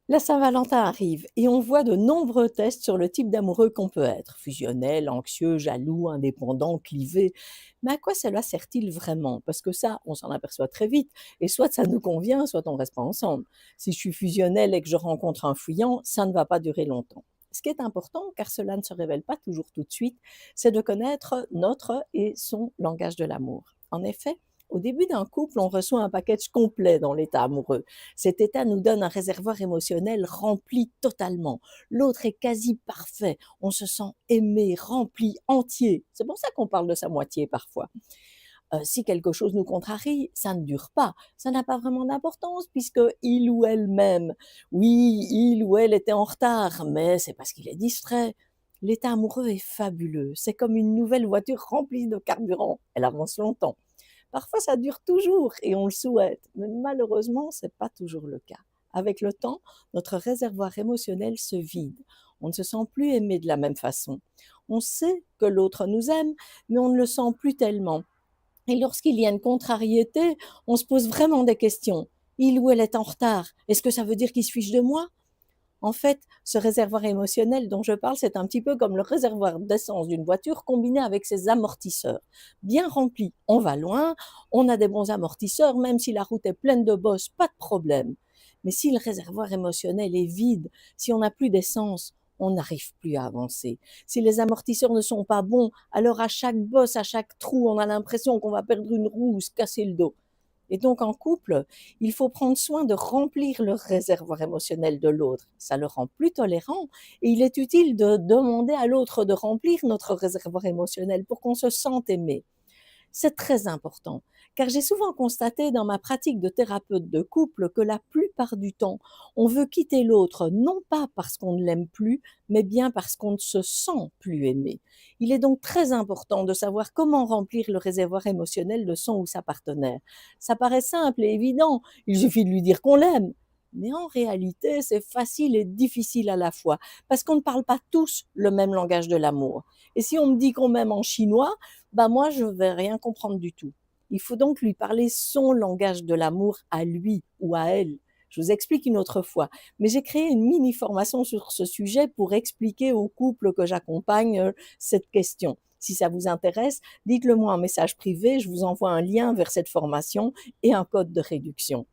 La Saint-Valentin arrive et on voit de nombreux tests sur le type d'amoureux qu'on peut être, fusionnel, anxieux, jaloux, indépendant, clivé. Mais à quoi cela sert-il vraiment? Parce que ça, on s'en aperçoit très vite. Et soit ça nous convient, soit on reste pas ensemble. Si je suis fusionnel et que je rencontre un fuyant, ça ne va pas durer longtemps. Ce qui est important, car cela ne se révèle pas toujours tout de suite, c'est de connaître notre et son langage de l'amour. En effet, au début d'un couple, on reçoit un package complet dans l'état amoureux. Cet état nous donne un réservoir émotionnel rempli totalement. L'autre est quasi parfait. On se sent aimé, rempli, entier. C'est pour ça qu'on parle de sa moitié parfois. Si quelque chose nous contrarie, ça ne dure pas. Ça n'a pas vraiment d'importance puisque il ou elle même, oui, il ou elle était en retard, mais c'est parce qu'il est distrait. L'état amoureux est fabuleux. C'est comme une nouvelle voiture remplie de carburant. Elle avance longtemps. Parfois, ça dure toujours et on le souhaite, mais malheureusement, ce n'est pas toujours le cas. Avec le temps, notre réservoir émotionnel se vide. On ne se sent plus aimé de la même façon. On sait que l'autre nous aime, mais on ne le sent plus tellement. Et lorsqu'il y a une contrariété, on se pose vraiment des questions. Il ou elle est en retard. Est-ce que ça veut dire qu'il se fiche de moi? En fait, ce réservoir émotionnel dont je parle, c'est un petit peu comme le réservoir d'essence d'une voiture combiné avec ses amortisseurs. Bien rempli, on va loin, on a des bons amortisseurs, même si la route est pleine de bosses, pas de problème. Mais si le réservoir émotionnel est vide, si on n'a plus d'essence, on n'arrive plus à avancer. Si les amortisseurs ne sont pas bons, alors à chaque bosse, à chaque trou, on a l'impression qu'on va perdre une roue ou se casser le dos. Et donc, en couple, il faut prendre soin de remplir le réservoir émotionnel de l'autre. Ça le rend plus tolérant et il est utile de demander à l'autre de remplir notre réservoir émotionnel pour qu'on se sente aimé. C'est très important, car j'ai souvent constaté dans ma pratique de thérapeute de couple que la plupart du temps, on veut quitter l'autre non pas parce qu'on ne l'aime plus, mais bien parce qu'on ne se sent plus aimé. Il est donc très important de savoir comment remplir le réservoir émotionnel de son ou sa partenaire. Ça paraît simple et évident, il suffit de lui dire qu'on l'aime. Mais en réalité, c'est facile et difficile à la fois, parce qu'on ne parle pas tous le même langage de l'amour. Et si on me dit qu'on m'aime en chinois, bah moi, je ne vais rien comprendre du tout. Il faut donc lui parler son langage de l'amour à lui ou à elle. Je vous explique une autre fois. Mais j'ai créé une mini-formation sur ce sujet pour expliquer aux couples que j'accompagne cette question. Si ça vous intéresse, dites-le moi en message privé, je vous envoie un lien vers cette formation et un code de réduction.